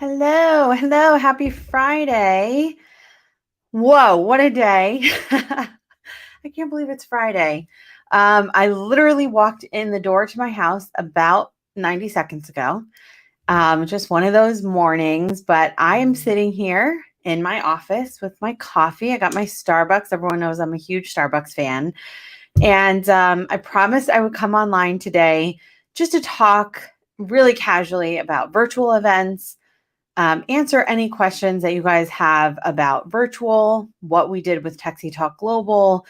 Hello, hello, happy Friday. Whoa, what a day. I can't believe it's Friday. I literally walked in the door to my house about 90 seconds ago. Just one of those mornings, but I am sitting here in my office with my coffee. I got my Starbucks. Everyone knows I'm a huge Starbucks fan. And I promised I would come online today just to talk really casually about virtual events, answer any questions that you guys have about virtual, what we did with techsytalk Global.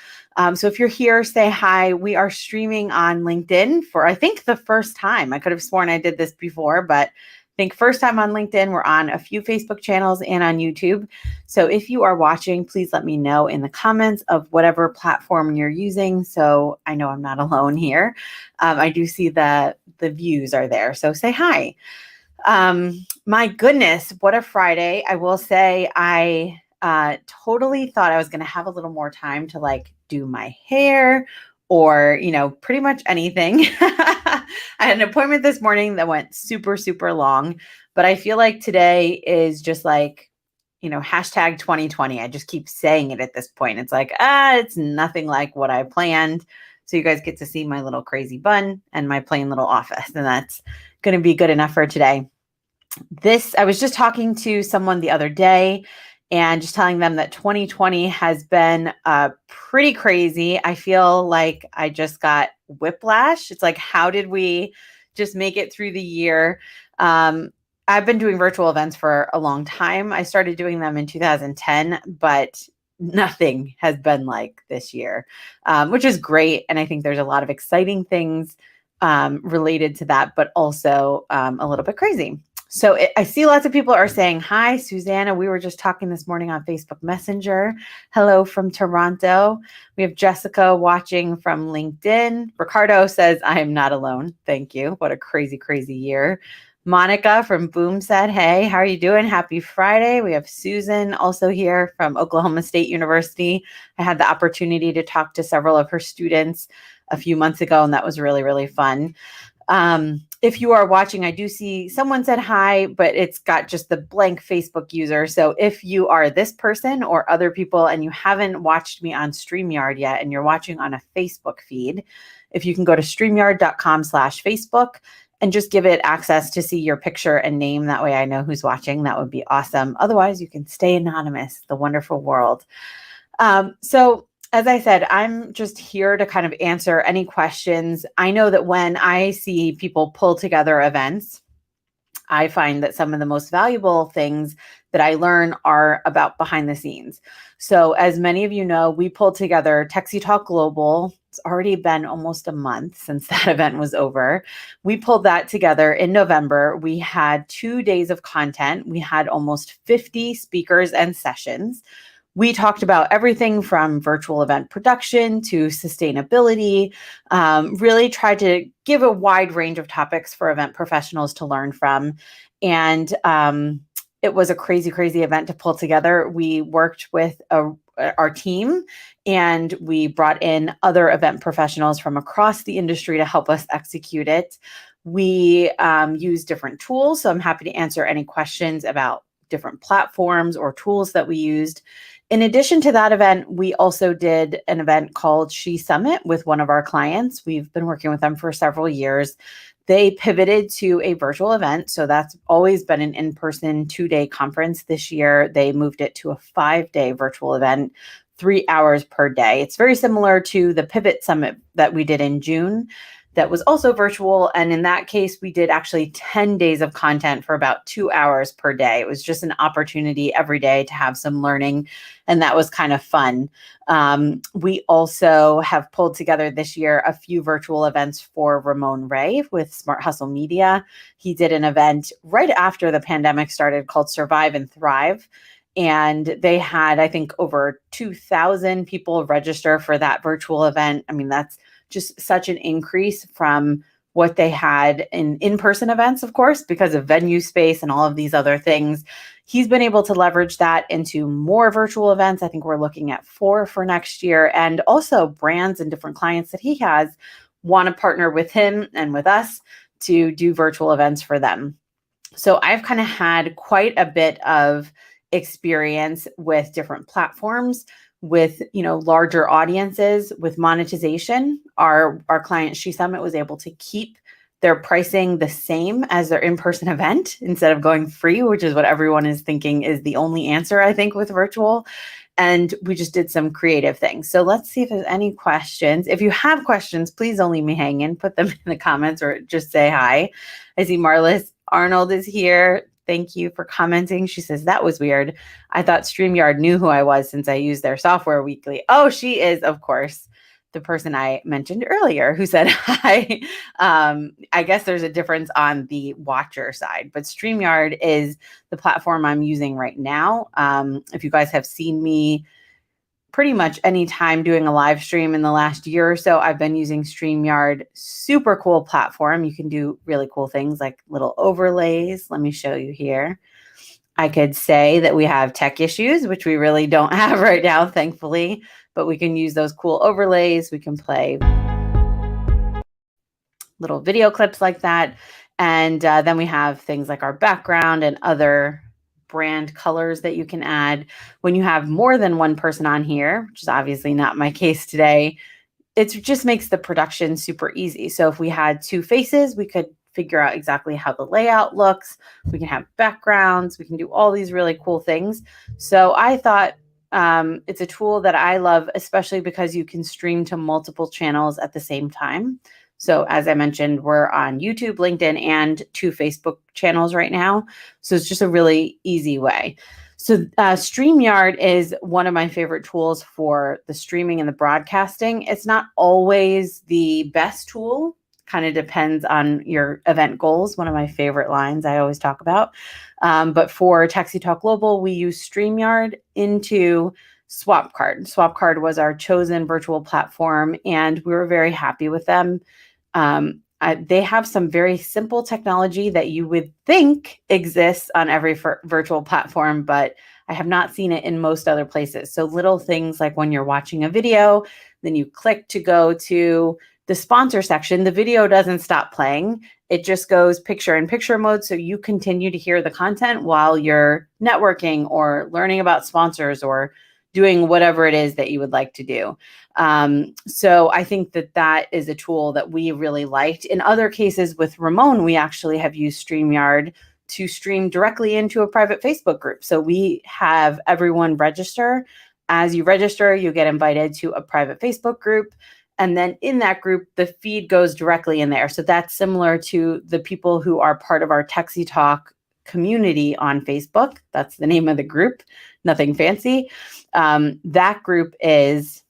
So if you're here, say hi. We are streaming on LinkedIn for, I think, the first time. I could have sworn I did this before, but I think first time on LinkedIn. We're on a few Facebook channels and on YouTube. So if you are watching, please let me know in the comments of whatever platform you're using. So I know I'm not alone here. I do see the views are there. So say hi. My goodness, what a Friday. I will say I totally thought I was going to have a little more time to like do my hair or, pretty much anything. I had an appointment this morning that went super, super long, but I feel like today is just like, hashtag 2020. I just keep saying it at this point. It's like, it's nothing like what I planned. So you guys get to see my little crazy bun and my plain little office, and that's going to be good enough for today. I was just talking to someone the other day and just telling them that 2020 has been pretty crazy. I feel like I just got whiplash. It's like, how did we just make it through the year? I've been doing virtual events for a long time. I started doing them in 2010, but nothing has been like this year, which is great. And I think there's a lot of exciting things related to that, but also a little bit crazy. So I see lots of people are saying, hi, Susanna. We were just talking this morning on Facebook Messenger. Hello from Toronto. We have Jessica watching from LinkedIn. Ricardo says, I am not alone. Thank you. What a crazy, crazy year. Monica from Boom said, hey, how are you doing? Happy Friday. We have Susan also here from Oklahoma State University. I had the opportunity to talk to several of her students a few months ago, and that was really, really fun. If you are watching, I do see someone said hi, but it's got just the blank Facebook user. So if you are this person or other people and you haven't watched me on StreamYard yet and you're watching on a Facebook feed, if you can go to streamyard.com/Facebook and just give it access to see your picture and name, that way I know who's watching, that would be awesome. Otherwise, you can stay anonymous, the wonderful world. So as I said, I'm just here to kind of answer any questions. I know that when I see people pull together events, I find that some of the most valuable things that I learn are about behind the scenes. So as many of you know, we pulled together techsytalk Global. It's already been almost a month since that event was over. We pulled that together in November. We had 2 days of content. We had almost 50 speakers and sessions. We talked about everything from virtual event production to sustainability, really tried to give a wide range of topics for event professionals to learn from. And it was a crazy, crazy event to pull together. We worked with our team and we brought in other event professionals from across the industry to help us execute it. We used different tools. So I'm happy to answer any questions about different platforms or tools that we used. In addition to that event, we also did an event called She Summit with one of our clients. We've been working with them for several years. They pivoted to a virtual event. So that's always been an in-person 2-day conference. This year, they moved it to a 5-day virtual event, 3 hours per day. It's very similar to the Pivot Summit that we did in June. That was also virtual. And in that case, we did actually 10 days of content for about 2 hours per day. It was just an opportunity every day to have some learning. And that was kind of fun. We also have pulled together this year a few virtual events for Ramon Ray with Smart Hustle Media. He did an event right after the pandemic started called Survive and Thrive. And they had, I think, over 2,000 people register for that virtual event. I mean, that's just such an increase from what they had in in-person events, of course, because of venue space and all of these other things. He's been able to leverage that into more virtual events. I think we're looking at 4 for next year. And also brands and different clients that he has want to partner with him and with us to do virtual events for them. So I've kind of had quite a bit of experience with different platforms, with larger audiences, with monetization. Our client She Summit was able to keep their pricing the same as their in-person event instead of going free, which is what everyone is thinking is the only answer, I think, with virtual. And we just did some creative things. So let's see if there's any questions. If you have questions, please don't leave me hanging. Put them in the comments or just say hi. I see Marlis Arnold is here. Thank you for commenting. She says, that was weird. I thought StreamYard knew who I was since I use their software weekly. Oh, she is, of course, the person I mentioned earlier who said hi. I guess there's a difference on the watcher side, but StreamYard is the platform I'm using right now. If you guys have seen me pretty much any time doing a live stream in the last year or so, I've been using StreamYard. Super cool platform. You can do really cool things like little overlays. Let me show you here. I could say that we have tech issues, which we really don't have right now, thankfully, but we can use those cool overlays. We can play little video clips like that. And then we have things like our background and other brand colors that you can add. When you have more than one person on here, which is obviously not my case today, it just makes the production super easy. So if we had two faces, we could figure out exactly how the layout looks. We can have backgrounds. We can do all these really cool things. So I thought it's a tool that I love, especially because you can stream to multiple channels at the same time. So as I mentioned, we're on YouTube, LinkedIn, and 2 Facebook channels right now. So it's just a really easy way. So StreamYard is one of my favorite tools for the streaming and the broadcasting. It's not always the best tool. Kind of depends on your event goals. One of my favorite lines I always talk about. But for Techsy Talk Global, we use StreamYard into SwapCard. SwapCard was our chosen virtual platform, and we were very happy with them. They have some very simple technology that you would think exists on every virtual platform, but I have not seen it in most other places. So little things like when you're watching a video, then you click to go to the sponsor section, the video doesn't stop playing. It just goes picture-in-picture mode, so you continue to hear the content while you're networking or learning about sponsors or doing whatever it is that you would like to do. So I think that is a tool that we really liked. In other cases with Ramon, we actually have used StreamYard to stream directly into a private Facebook group. So we have everyone register. As you register, you get invited to a private Facebook group. And then in that group, the feed goes directly in there. So that's similar to the people who are part of our Techsy Talk community on Facebook. That's the name of the group, nothing fancy. That group is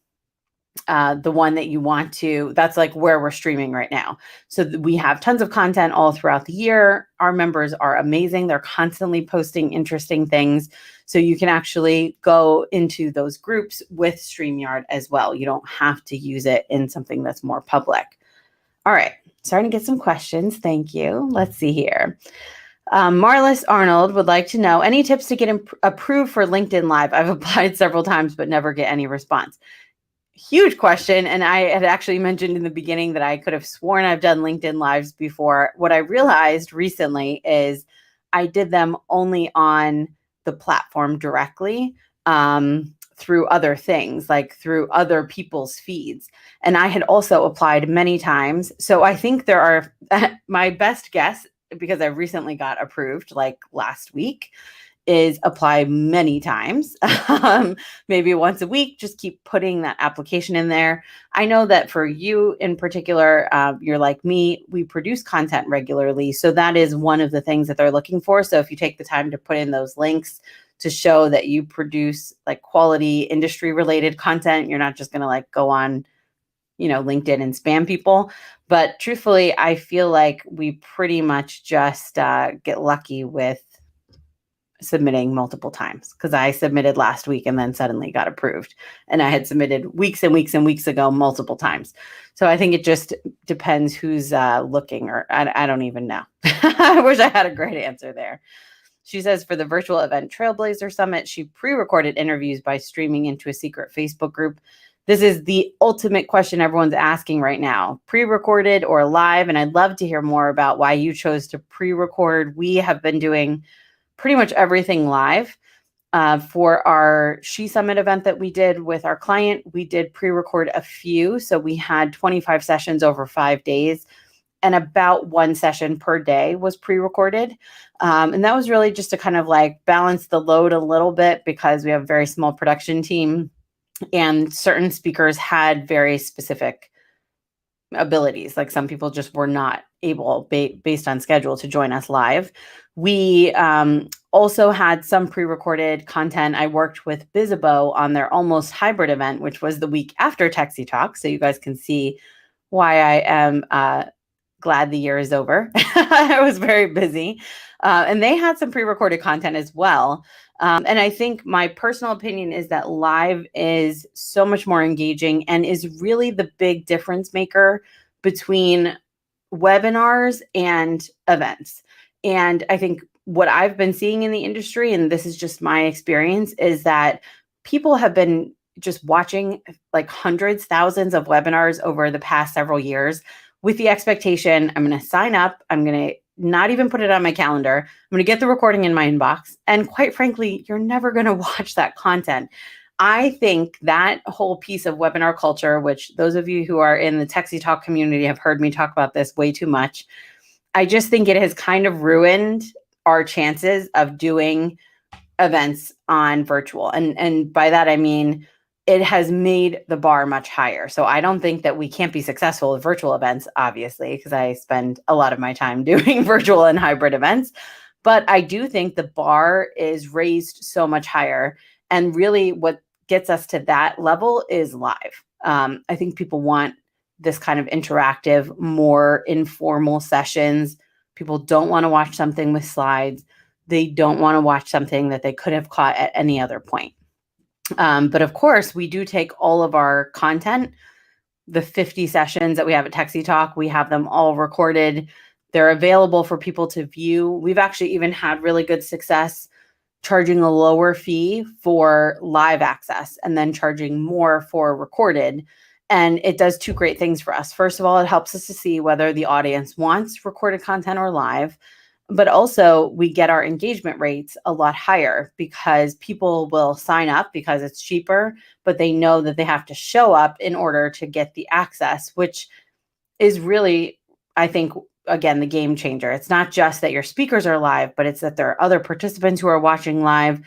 the one that you want to, that's like where we're streaming right now. So we have tons of content all throughout the year. Our members are amazing. They're constantly posting interesting things. So you can actually go into those groups with StreamYard as well. You don't have to use it in something that's more public. All right, starting to get some questions. Thank you. Let's see here. Marlis Arnold would like to know any tips to get approved for LinkedIn Live. I've applied several times, but never get any response. Huge question. And I had actually mentioned in the beginning that I could have sworn I've done LinkedIn Lives before. What I realized recently is I did them only on the platform directly through other things, like through other people's feeds. And I had also applied many times. So I think there are, my best guess, because I recently got approved like last week, is apply many times, maybe once a week, just keep putting that application in there. I know that for you in particular, you're like me, we produce content regularly. So that is one of the things that they're looking for. So if you take the time to put in those links to show that you produce like quality industry related content, you're not just going to like go on, LinkedIn and spam people. But truthfully, I feel like we pretty much just get lucky with submitting multiple times, because I submitted last week and then suddenly got approved, and I had submitted weeks and weeks and weeks ago multiple times. So I think it just depends who's looking, or I don't even know. I wish I had a great answer there. She says for the virtual event Trailblazer Summit, she pre-recorded interviews by streaming into a secret Facebook group. this is the ultimate question everyone's asking right now, pre-recorded or live. And I'd love to hear more about why you chose to pre-record. We have been doing pretty much everything live. For our She Summit event that we did with our client, we did pre-record a few. So we had 25 sessions over 5 days, and about one session per day was pre-recorded. And that was really just to kind of like balance the load a little bit, because we have a very small production team and certain speakers had very specific abilities. Like some people just were not able, based on schedule, to join us live. We also had some pre-recorded content. I worked with Bizzabo on their almost hybrid event, which was the week after techsytalk. So you guys can see why I am glad the year is over. I was very busy. And they had some pre-recorded content as well. And I think my personal opinion is that live is so much more engaging and is really the big difference maker between webinars and events. And I think what I've been seeing in the industry, and this is just my experience, is that people have been just watching like hundreds, thousands of webinars over the past several years with the expectation, I'm going to sign up, I'm going to not even put it on my calendar, I'm going to get the recording in my inbox. And quite frankly, you're never going to watch that content. I think that whole piece of webinar culture, which those of you who are in the techsytalk community have heard me talk about this way too much, I just think it has kind of ruined our chances of doing events on virtual. And by that, I mean, it has made the bar much higher. So I don't think that we can't be successful with virtual events, obviously, because I spend a lot of my time doing virtual and hybrid events. But I do think the bar is raised so much higher. And really what gets us to that level is live. I think people want this kind of interactive, more informal sessions. People don't want to watch something with slides. They don't want to watch something that they could have caught at any other point. But of course, we do take all of our content, the 50 sessions that we have at techsytalk, we have them all recorded. They're available for people to view. We've actually even had really good success charging a lower fee for live access and then charging more for recorded. And it does two great things for us. First of all, it helps us to see whether the audience wants recorded content or live. But also we get our engagement rates a lot higher because people will sign up because it's cheaper, but they know that they have to show up in order to get the access, which is really, I think, again, the game changer. It's not just that your speakers are live, but it's that there are other participants who are watching live.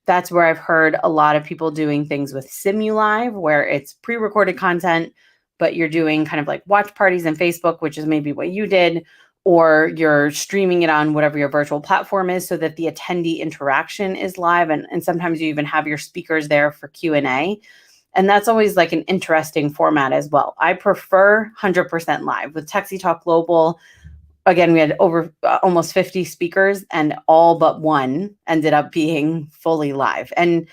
That's where I've heard a lot of people doing things with SimuLive, where it's pre-recorded content, but you're doing kind of like watch parties on Facebook, which is maybe what you did, or you're streaming it on whatever your virtual platform is so that the attendee interaction is live. And sometimes you even have your speakers there for Q&A. And that's always like an interesting format as well. I prefer 100% live. With techsytalk Global, again, we had over almost 50 speakers and all but one ended up being fully live. And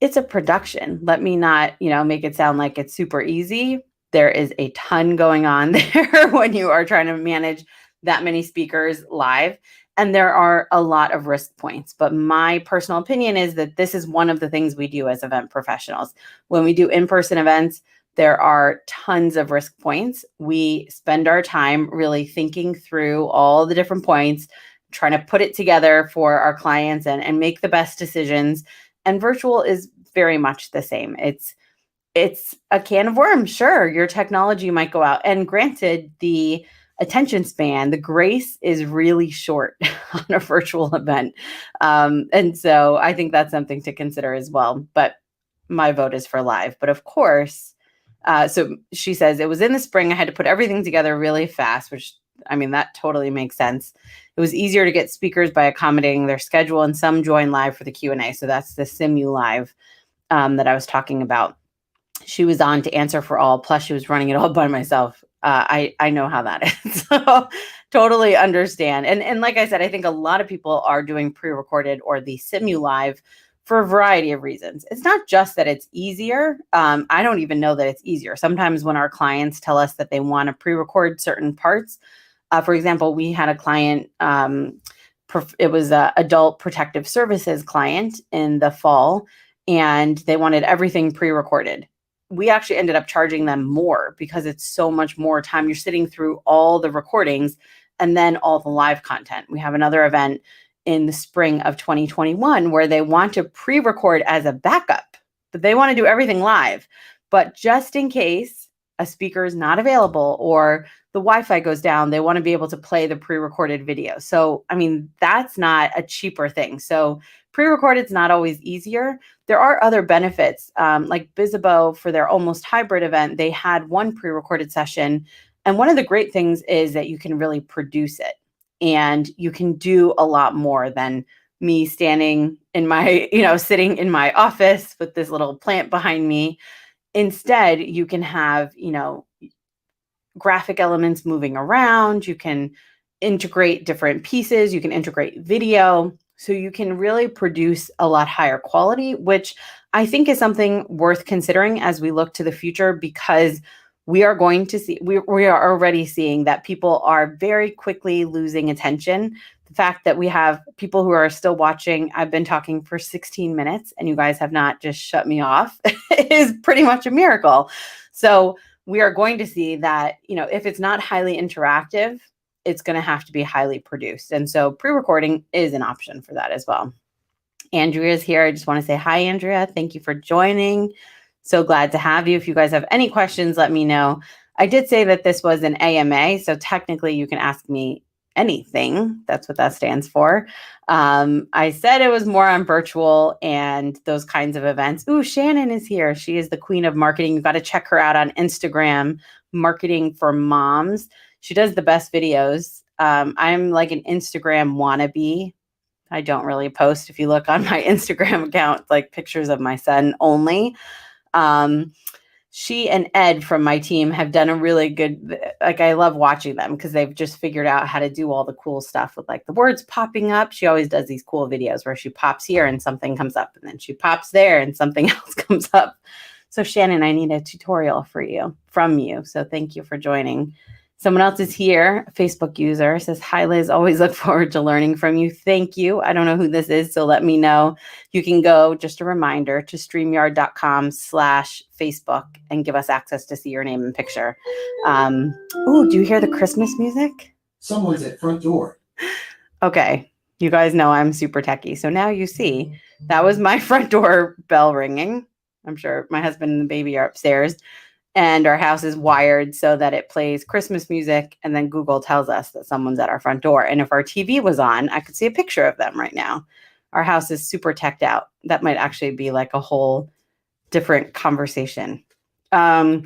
it's a production. Let me not, make it sound like it's super easy. There is a ton going on there when you are trying to manage that many speakers live. And there are a lot of risk points. But my personal opinion is that this is one of the things we do as event professionals. When we do in-person events, there are tons of risk points. We spend our time really thinking through all the different points, trying to put it together for our clients and make the best decisions. And virtual is very much the same. It's a can of worms. Sure, your technology might go out. And granted, the attention span, the grace is really short on a virtual event. And so I think that's something to consider as well. But my vote is for live. But of course, so she says, it was in the spring. I had to put everything together really fast, which, that totally makes sense. It was easier to get speakers by accommodating their schedule, and some join live for the Q&A. So that's the SimuLive that I was talking about. She was on to answer for all. Plus, she was running it all by myself. I know how that is. So totally understand. And like I said, I think a lot of people are doing pre-recorded or the SimuLive for a variety of reasons. It's not just that it's easier. I don't even know that it's easier. Sometimes when our clients tell us that they want to pre-record certain parts, for example, we had a client, it was an adult protective services client in the fall, and they wanted everything pre-recorded. we actually ended up charging them more because it's so much more time. You're sitting through all the recordings and then all the live content. We have another event in the spring of 2021 where they want to pre-record as a backup, but they want to do everything live. But just in case a speaker is not available or the Wi-Fi goes down, they want to be able to play the pre-recorded video. So, I mean, that's not a cheaper thing. So pre-recorded is not always easier. There are other benefits, like Bizzabo for their almost hybrid event. They had one pre-recorded session. And one of the great things is that you can really produce it and you can do a lot more than me standing in my, sitting in my office with this little plant behind me. Instead, you can have, graphic elements moving around. You can integrate different pieces. You can integrate video. So you can really produce a lot higher quality, which I think is something worth considering as we look to the future, because we are going to see, we are already seeing that people are very quickly losing attention. The fact that we have people who are still watching, I've been talking for 16 minutes and you guys have not just shut me off, is pretty much a miracle. So we are going to see that, if it's not highly interactive, it's going to have to be highly produced. And so pre-recording is an option for that as well. Andrea's here. I just want to say hi, Andrea. Thank you for joining. So glad to have you. If you guys have any questions, let me know. I did say that this was an AMA, so technically you can ask me anything. That's what that stands for. I said it was more on virtual and those kinds of events. Ooh, Shannon is here. She is the queen of marketing. You've got to check her out on Instagram, Marketing for Moms. She does the best videos. I'm like an Instagram wannabe. I don't really post. If you look on my Instagram account, like pictures of my son only. She and Ed from my team have done a really good, I love watching them because they've just figured out how to do all the cool stuff with like the words popping up. She always does these cool videos where she pops here and something comes up, and then she pops there and something else comes up. So Shannon, I need a tutorial from you. So thank you for joining. Someone else is here, a Facebook user, says, hi, Liz, always look forward to learning from you. Thank you. I don't know who this is, so let me know. You can go, just a reminder, to StreamYard.com/Facebook and give us access to see your name and picture. Do you hear the Christmas music? Someone's at front door. Okay, you guys know I'm super techie. So now you see, that was my front door bell ringing. I'm sure my husband and the baby are upstairs. And our house is wired so that it plays Christmas music, and then Google tells us that someone's at our front door. And if our TV was on, I could see a picture of them right now. Our house is super teched out. That might actually be like a whole different conversation. So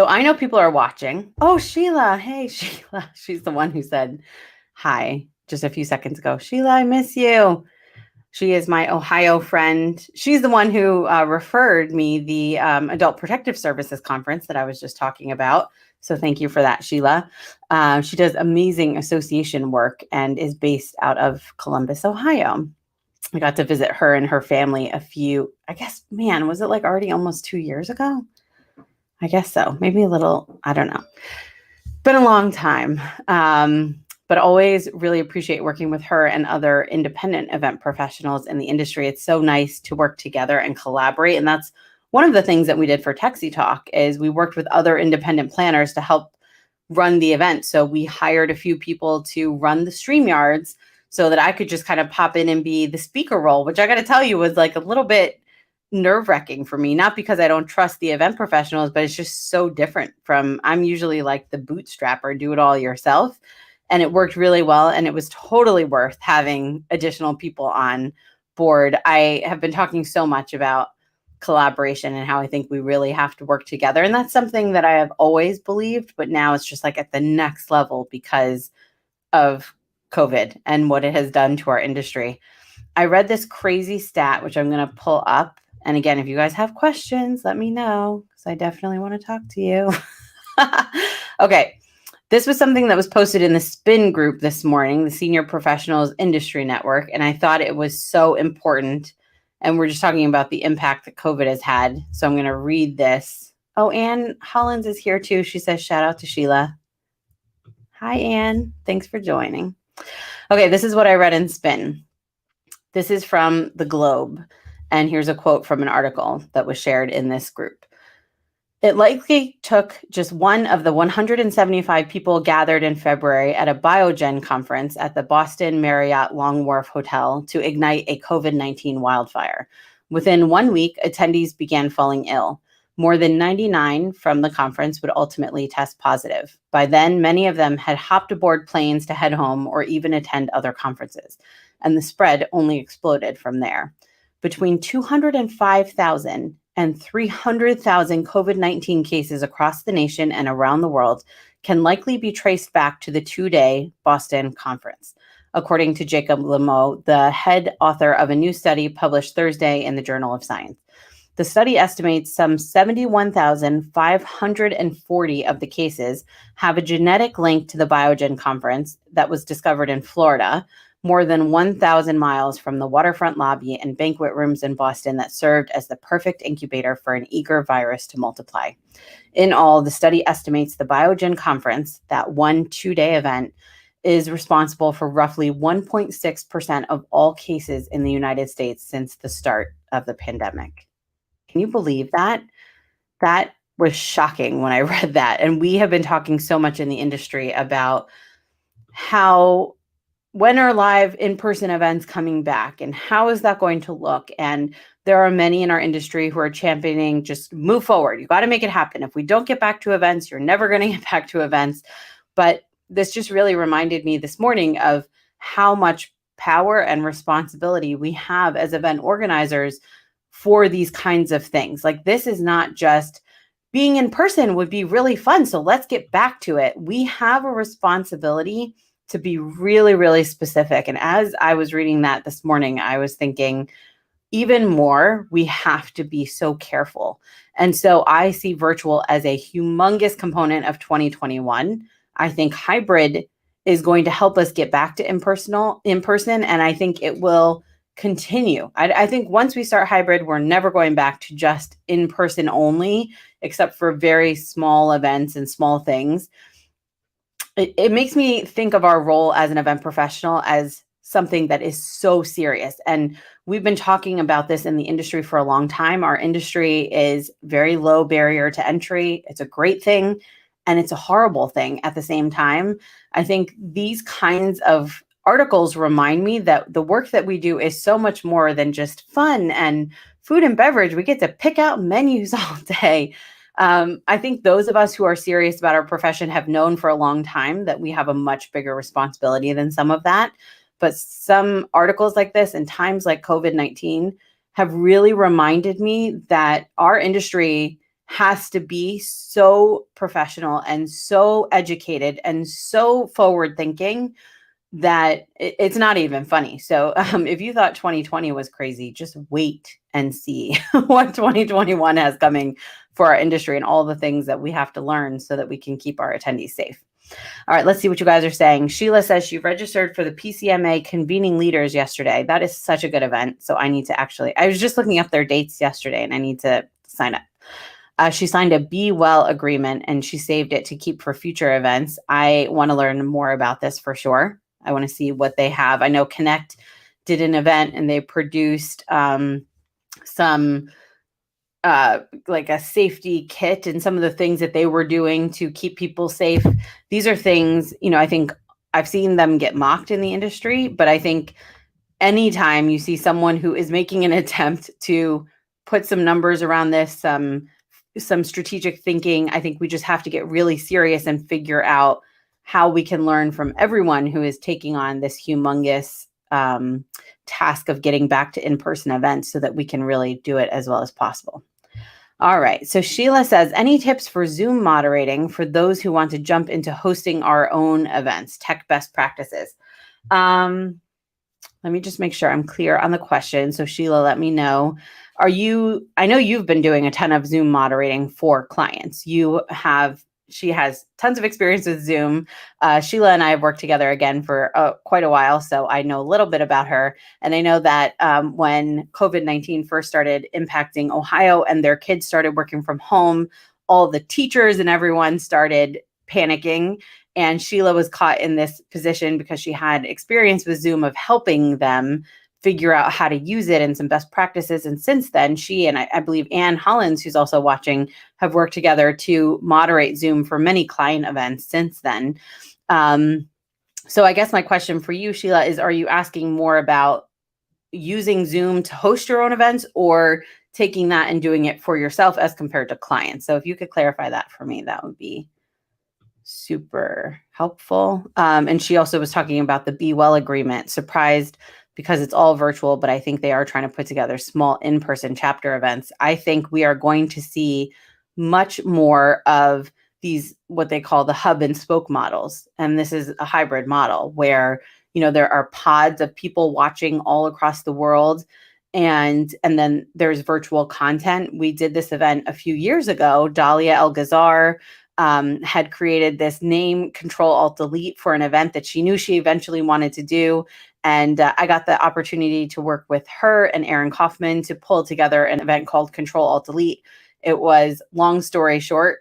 I know people are watching. Oh, Sheila. Hey, Sheila. She's the one who said hi just a few seconds ago. Sheila, I miss you. She is my Ohio friend. She's the one who referred me the Adult Protective Services Conference that I was just talking about. So thank you for that, Sheila. She does amazing association work and is based out of Columbus, Ohio. I got to visit her and her family was it like already almost 2 years ago? I guess so. Maybe a little, I don't know. Been a long time. But always really appreciate working with her and other independent event professionals in the industry. It's so nice to work together and collaborate. And that's one of the things that we did for techsytalk is we worked with other independent planners to help run the event. So we hired a few people to run the StreamYards so that I could just kind of pop in and be the speaker role, which I got to tell you was like a little bit nerve-wracking for me, not because I don't trust the event professionals, but it's just so different from, I'm usually like the bootstrapper, do it all yourself. And it worked really well. And it was totally worth having additional people on board. I have been talking so much about collaboration and how I think we really have to work together. And that's something that I have always believed, but now it's just like at the next level because of COVID and what it has done to our industry. I read this crazy stat, which I'm going to pull up. And again, if you guys have questions, let me know because I definitely want to talk to you. Okay. This was something that was posted in the SPIN group this morning, the Senior Professionals Industry Network, and I thought it was so important. And we're just talking about the impact that COVID has had. So I'm going to read this. Oh, Ann Hollins is here too. She says, shout out to Sheila. Hi, Ann. Thanks for joining. Okay, this is what I read in SPIN. This is from the Globe. And here's a quote from an article that was shared in this group. It likely took just one of the 175 people gathered in February at a Biogen conference at the Boston Marriott Long Wharf Hotel to ignite a COVID-19 wildfire. Within 1 week, attendees began falling ill. More than 99 from the conference would ultimately test positive. By then, many of them had hopped aboard planes to head home or even attend other conferences, and the spread only exploded from there. Between 205,000 and 300,000 COVID-19 cases across the nation and around the world can likely be traced back to the 2-day Boston conference, according to Jacob Lemo, the head author of a new study published Thursday in the Journal of Science. The study estimates some 71,540 of the cases have a genetic link to the Biogen conference that was discovered in Florida, more than 1,000 miles from the waterfront lobby and banquet rooms in Boston that served as the perfect incubator for an eager virus to multiply. In all, the study estimates the Biogen conference, that one 2-day event, is responsible for roughly 1.6% of all cases in the United States since the start of the pandemic. Can you believe that? That was shocking when I read that. And we have been talking so much in the industry about when are live in-person events coming back and how is that going to look? And there are many in our industry who are championing just move forward. You got to make it happen. If we don't get back to events, you're never going to get back to events. But this just really reminded me this morning of how much power and responsibility we have as event organizers for these kinds of things. Like, this is not just being in person would be really fun, so let's get back to it. We have a responsibility to be really, really specific. And as I was reading that this morning, I was thinking even more, we have to be so careful. And so I see virtual as a humongous component of 2021. I think hybrid is going to help us get back to in person, and I think it will continue. I think once we start hybrid, we're never going back to just in person only, except for very small events and small things. It makes me think of our role as an event professional as something that is so serious. And we've been talking about this in the industry for a long time. Our industry is very low barrier to entry. It's a great thing, and it's a horrible thing at the same time. I think these kinds of articles remind me that the work that we do is so much more than just fun and food and beverage. We get to pick out menus all day. I think those of us who are serious about our profession have known for a long time that we have a much bigger responsibility than some of that. But some articles like this and times like COVID-19 have really reminded me that our industry has to be so professional and so educated and so forward thinking that it's not even funny. So if you thought 2020 was crazy, just wait and see what 2021 has coming for our industry and all the things that we have to learn so that we can keep our attendees safe. All right, let's see what you guys are saying. Sheila says she registered for the PCMA Convening Leaders yesterday. That is such a good event. So I need to I was just looking up their dates yesterday and I need to sign up. She signed a Be Well agreement and she saved it to keep for future events. I want to learn more about this for sure. I want to see what they have. I know Connect did an event and they produced some like a safety kit and some of the things that they were doing to keep people safe. These are things, I think I've seen them get mocked in the industry, but I think anytime you see someone who is making an attempt to put some numbers around this, some strategic thinking, I think we just have to get really serious and figure out how we can learn from everyone who is taking on this humongous task of getting back to in-person events so that we can really do it as well as possible. All right. So Sheila says, any tips for Zoom moderating for those who want to jump into hosting our own events, tech best practices? Let me just make sure I'm clear on the question. So Sheila, let me know. I know you've been doing a ton of Zoom moderating for clients. She has tons of experience with Zoom. Sheila and I have worked together again for quite a while, so I know a little bit about her. And I know that when COVID-19 first started impacting Ohio and their kids started working from home, all the teachers and everyone started panicking. And Sheila was caught in this position because she had experience with Zoom of helping them figure out how to use it and some best practices. And since then, she and I believe Ann Hollins, who's also watching, have worked together to moderate Zoom for many client events since then. So I guess my question for you, Sheila, is are you asking more about using Zoom to host your own events or taking that and doing it for yourself as compared to clients? So if you could clarify that for me, that would be super helpful. And she also was talking about the Be Well agreement. Surprised because it's all virtual, but I think they are trying to put together small in-person chapter events. I think we are going to see much more of these, what they call the hub and spoke models. And this is a hybrid model where, there are pods of people watching all across the world. And then there's virtual content. We did this event a few years ago. Dalia El-Ghazar had created this name Control-Alt-Delete for an event that she knew she eventually wanted to do. And I got the opportunity to work with her and Aaron Kaufman to pull together an event called Control-Alt-Delete. It was, long story short,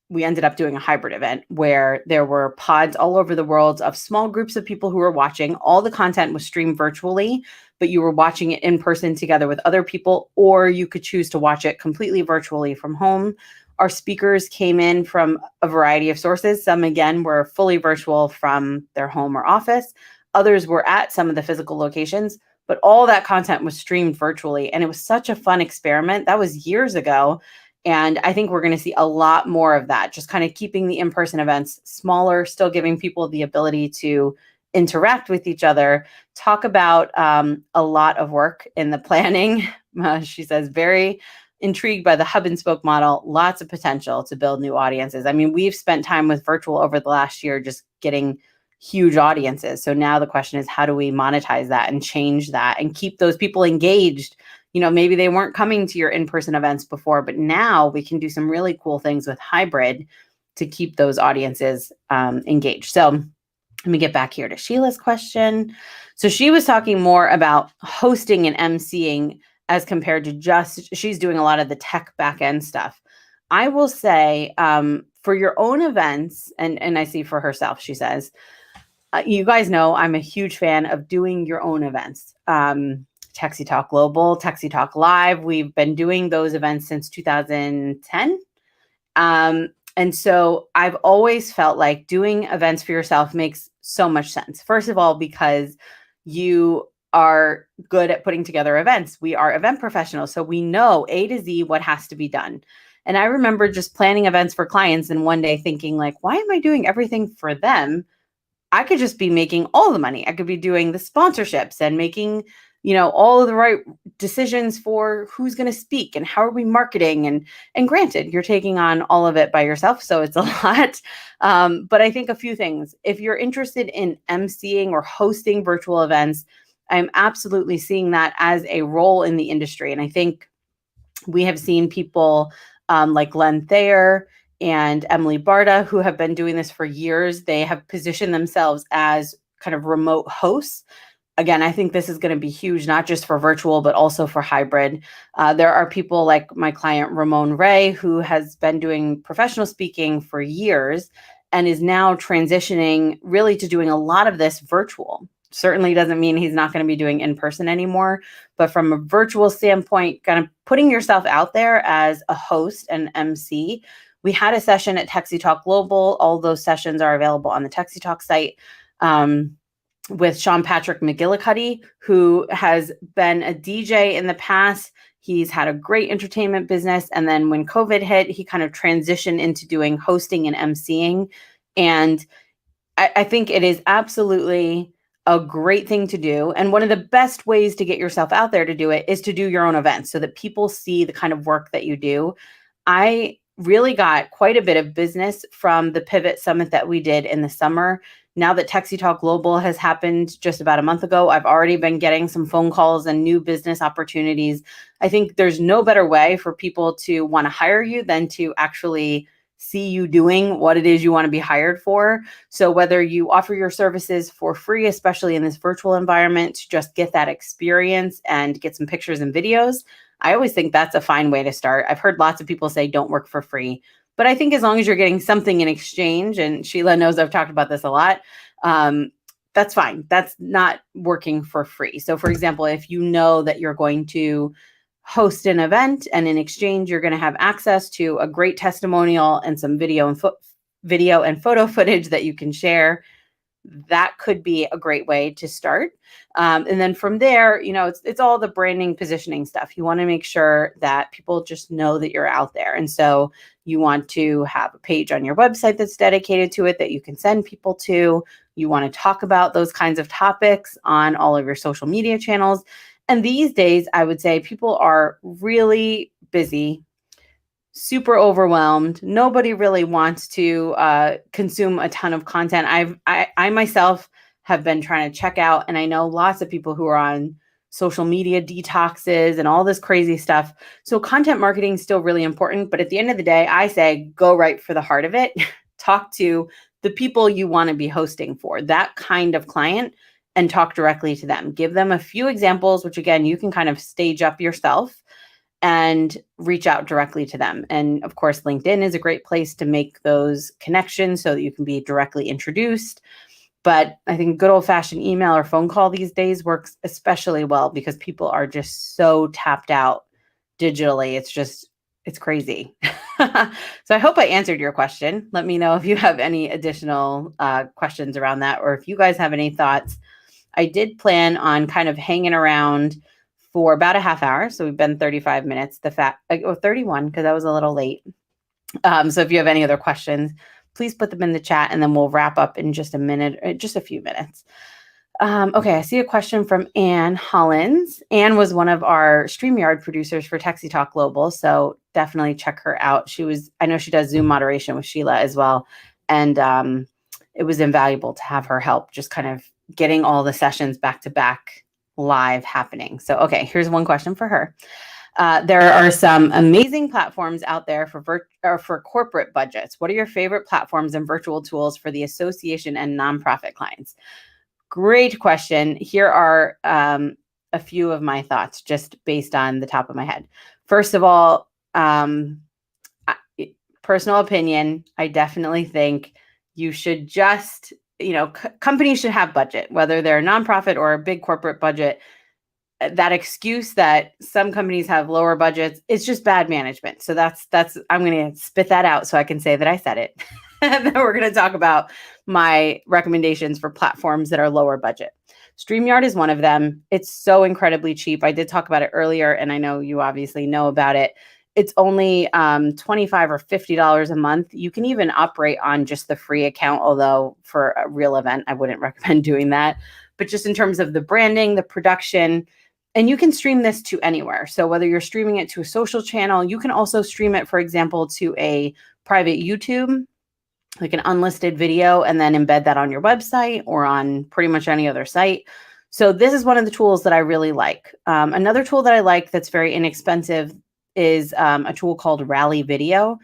we ended up doing a hybrid event where there were pods all over the world of small groups of people who were watching. All the content was streamed virtually, but you were watching it in person together with other people, or you could choose to watch it completely virtually from home. Our speakers came in from a variety of sources. Some, again, were fully virtual from their home or office. Others were at some of the physical locations, but all that content was streamed virtually. And it was such a fun experiment. That was years ago. And I think we're going to see a lot more of that, just kind of keeping the in-person events smaller, still giving people the ability to interact with each other, talk about a lot of work in the planning. She says, very intrigued by the hub and spoke model, lots of potential to build new audiences. I mean, we've spent time with virtual over the last year, just getting huge audiences. So now the question is, how do we monetize that and change that and keep those people engaged? Maybe they weren't coming to your in-person events before, but now we can do some really cool things with hybrid to keep those audiences engaged. So let me get back here to Sheila's question. So she was talking more about hosting and emceeing as compared to just, she's doing a lot of the tech back-end stuff. I will say for your own events, and I see for herself, she says, you guys know I'm a huge fan of doing your own events. TechsyTalk Global, TechsyTalk Live. We've been doing those events since 2010. And so I've always felt like doing events for yourself makes so much sense. First of all, because you are good at putting together events. We are event professionals, so we know A to Z what has to be done. And I remember just planning events for clients and one day thinking like, why am I doing everything for them? I could just be making all the money. I could be doing the sponsorships and making, all of the right decisions for who's going to speak and how are we marketing. And granted, you're taking on all of it by yourself, so it's a lot. But I think a few things. If you're interested in emceeing or hosting virtual events, I'm absolutely seeing that as a role in the industry. And I think we have seen people like Len Thayer and Emily Barta, who have been doing this for years. They have positioned themselves as kind of remote hosts. Again, I think this is going to be huge, not just for virtual, but also for hybrid. There are people like my client, Ramon Ray, who has been doing professional speaking for years and is now transitioning really to doing a lot of this virtual. Certainly doesn't mean he's not going to be doing in person anymore, but from a virtual standpoint, kind of putting yourself out there as a host and MC. We had a session at TechsyTalk Global. All those sessions are available on the TechsyTalk site with Sean Patrick McGillicuddy, who has been a DJ in the past. He's had a great entertainment business. And then when COVID hit, he kind of transitioned into doing hosting and emceeing. And I think it is absolutely a great thing to do. And one of the best ways to get yourself out there to do it is to do your own events so that people see the kind of work that you do. I really got quite a bit of business from the Pivot Summit that we did in the summer. Now that TechsyTalk Global has happened just about a month ago, I've already been getting some phone calls and new business opportunities. I think there's no better way for people to want to hire you than to actually see you doing what it is you want to be hired for. So whether you offer your services for free, especially in this virtual environment, to just get that experience and get some pictures and videos, I always think that's a fine way to start. I've heard lots of people say don't work for free, but I think as long as you're getting something in exchange, and Sheila knows I've talked about this a lot, that's fine. That's not working for free. So for example, if you know that you're going to host an event and in exchange, you're going to have access to a great testimonial and some video and photo footage that you can share, that could be a great way to start. And then from there, it's all the branding, positioning stuff. You want to make sure that people just know that you're out there. And so you want to have a page on your website that's dedicated to it that you can send people to. You want to talk about those kinds of topics on all of your social media channels. And these days, I would say people are really busy, super overwhelmed. Nobody really wants to consume a ton of content. I myself have been trying to check out, and I know lots of people who are on social media detoxes and all this crazy stuff. So content marketing is still really important. But at the end of the day, I say go right for the heart of it. Talk to the people you want to be hosting for, that kind of client, and talk directly to them. Give them a few examples, which again, you can kind of stage up yourself and reach out directly to them. And of course, LinkedIn is a great place to make those connections so that you can be directly introduced. But I think good old-fashioned email or phone call these days works especially well because people are just so tapped out digitally. It's crazy. So I hope I answered your question. Let me know if you have any additional questions around that, or if you guys have any thoughts. I did plan on kind of hanging around for about a half hour. So we've been 35 minutes, 31, because I was a little late. So if you have any other questions, please put them in the chat and then we'll wrap up in just a minute, just a few minutes. Okay, I see a question from Ann Hollins. Ann was one of our StreamYard producers for techsytalk Global, so definitely check her out. I know she does Zoom moderation with Sheila as well, and it was invaluable to have her help just kind of getting all the sessions back to back live happening. So, okay, here's one question for her. There are some amazing platforms out there for corporate budgets. What are your favorite platforms and virtual tools for the association and nonprofit clients? Great question. Here are a few of my thoughts just based on the top of my head. First of all, personal opinion, I definitely think you should just, companies should have budget, whether they're a nonprofit or a big corporate budget. That excuse that some companies have lower budgets, it's just bad management. So that's I'm going to spit that out so I can say that I said it. And then we're going to talk about my recommendations for platforms that are lower budget. StreamYard is one of them. It's so incredibly cheap. I did talk about it earlier, and I know you obviously know about it. It's only $25 or $50 a month. You can even operate on just the free account, although for a real event, I wouldn't recommend doing that. But just in terms of the branding, the production, and you can stream this to anywhere. So whether you're streaming it to a social channel, you can also stream it, for example, to a private YouTube, like an unlisted video, and then embed that on your website or on pretty much any other site. So this is one of the tools that I really like. Another tool that I like that's very inexpensive is a tool called Rally Video.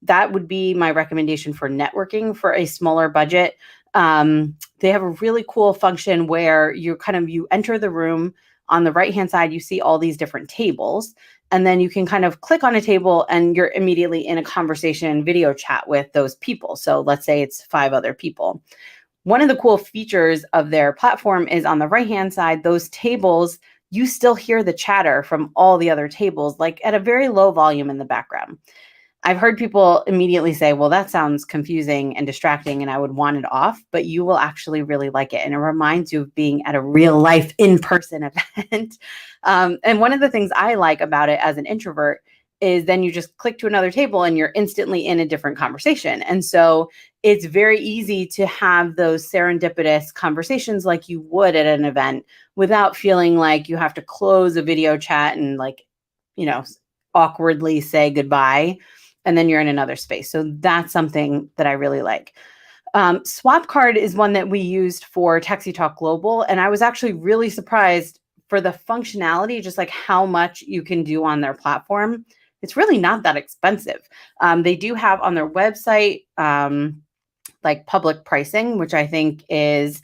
That would be my recommendation for networking for a smaller budget. They have a really cool function where you enter the room. On the right-hand side, you see all these different tables, and then you can kind of click on a table and you're immediately in a conversation video chat with those people. So let's say it's 5 other people. One of the cool features of their platform is on the right-hand side, those tables, you still hear the chatter from all the other tables, like at a very low volume in the background. I've heard people immediately say, well, that sounds confusing and distracting and I would want it off, but you will actually really like it. And it reminds you of being at a real life in-person event. And one of the things I like about it as an introvert is then you just click to another table and you're instantly in a different conversation. And so it's very easy to have those serendipitous conversations like you would at an event without feeling like you have to close a video chat and awkwardly say goodbye. And then you're in another space. So that's something that I really like. Swapcard is one that we used for techsytalk Global. And I was actually really surprised for the functionality, just like how much you can do on their platform. It's really not that expensive. They do have on their website, like public pricing, which I think is,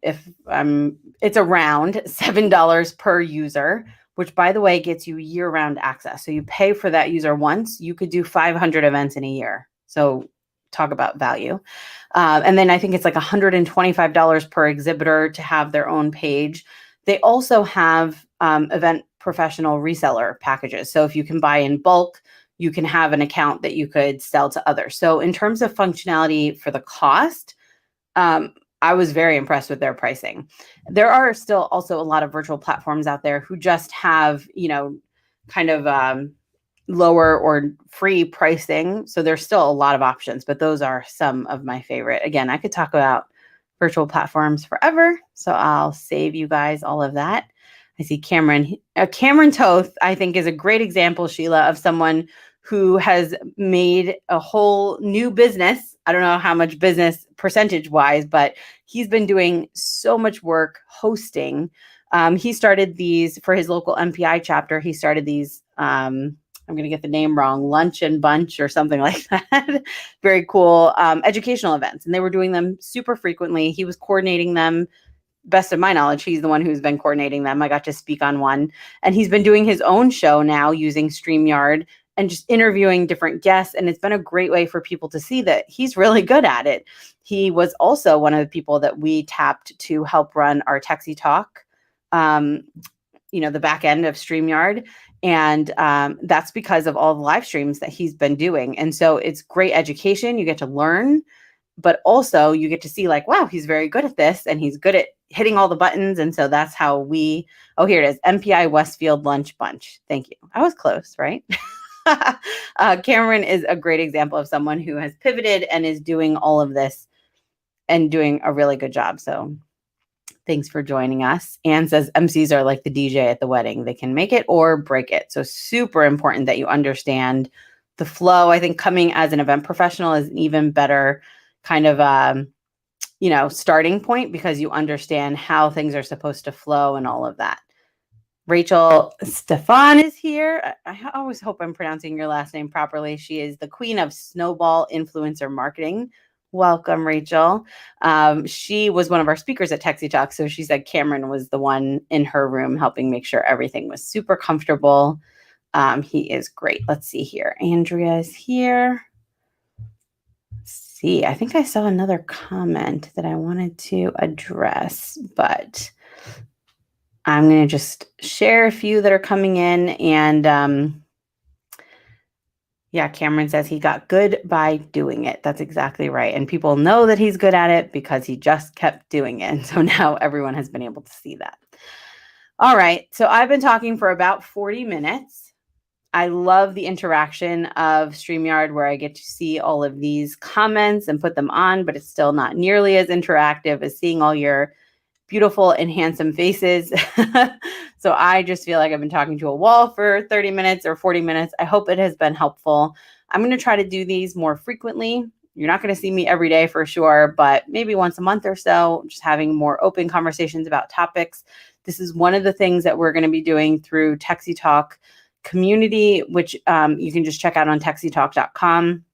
it's around $7 per user, which by the way, gets you year-round access. So you pay for that user once, you could do 500 events in a year. So talk about value. And then I think it's like $125 per exhibitor to have their own page. They also have event professional reseller packages. So if you can buy in bulk, you can have an account that you could sell to others. So in terms of functionality for the cost, I was very impressed with their pricing. There are still also a lot of virtual platforms out there who just have, kind of lower or free pricing. So there's still a lot of options, but those are some of my favorite. Again, I could talk about virtual platforms forever, so I'll save you guys all of that. I see Cameron. Cameron Toth, I think, is a great example, Sheila, of someone who has made a whole new business. I don't know how much business percentage-wise, but he's been doing so much work hosting. He started these for his local MPI chapter. He started these, I'm going to get the name wrong, Lunch and Bunch or something like that. Very cool educational events. And they were doing them super frequently. He was coordinating them. Best of my knowledge, he's the one who's been coordinating them. I got to speak on one. And he's been doing his own show now using StreamYard and just interviewing different guests. And it's been a great way for people to see that he's really good at it. He was also one of the people that we tapped to help run our techsytalk, the back end of StreamYard. And that's because of all the live streams that he's been doing. And so it's great education. You get to learn, but also you get to see like, wow, he's very good at this and he's good at hitting all the buttons. And so that's how here it is, MPI Westfield Lunch Bunch. Thank you. I was close, right? Cameron is a great example of someone who has pivoted and is doing all of this and doing a really good job. So thanks for joining us. Anne says MCs are like the DJ at the wedding. They can make it or break it. So super important that you understand the flow. I think coming as an event professional is an even better kind of, starting point because you understand how things are supposed to flow and all of that. Rachel Stefan is here. I always hope I'm pronouncing your last name properly. She is the queen of snowball influencer marketing. Welcome, Rachel. She was one of our speakers at techsytalk. So she said Cameron was the one in her room helping make sure everything was super comfortable. He is great. Let's see here. Andrea is here. See, I think I saw another comment that I wanted to address, but I'm going to just share a few that are coming in. And Cameron says he got good by doing it. That's exactly right. And people know that he's good at it because he just kept doing it. And so now everyone has been able to see that. All right. So I've been talking for about 40 minutes. I love the interaction of StreamYard where I get to see all of these comments and put them on, but it's still not nearly as interactive as seeing all your beautiful and handsome faces. So I just feel like I've been talking to a wall for 30 minutes or 40 minutes. I hope it has been helpful. I'm going to try to do these more frequently. You're not going to see me every day for sure, but maybe once a month or so, just having more open conversations about topics. This is one of the things that we're going to be doing through techsytalk community, which you can just check out on techsytalk.com.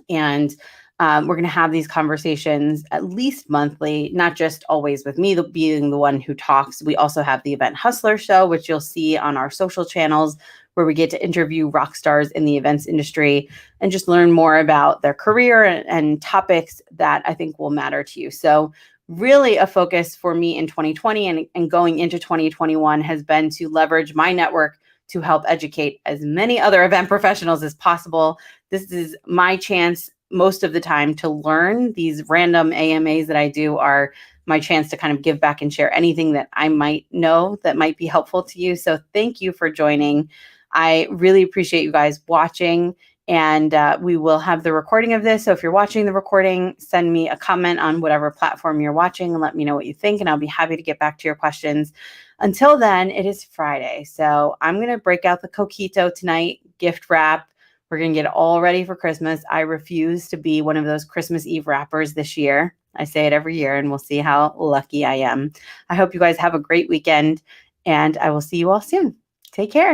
And we're going to have these conversations at least monthly, not just always with me being the one who talks. We also have the Event Hustler Show, which you'll see on our social channels, where we get to interview rock stars in the events industry and just learn more about their career and topics that I think will matter to you. So really a focus for me in 2020 and going into 2021 has been to leverage my network to help educate as many other event professionals as possible. This is my chance most of the time to learn. These random AMAs that I do are my chance to kind of give back and share anything that I might know that might be helpful to you. So thank you for joining. I really appreciate you guys watching, and we will have the recording of this. So if you're watching the recording, send me a comment on whatever platform you're watching and let me know what you think, and I'll be happy to get back to your questions. Until then, it is Friday. So I'm going to break out the coquito tonight, gift wrap. We're going to get it all ready for Christmas. I refuse to be one of those Christmas Eve wrappers this year. I say it every year, and we'll see how lucky I am. I hope you guys have a great weekend, and I will see you all soon. Take care.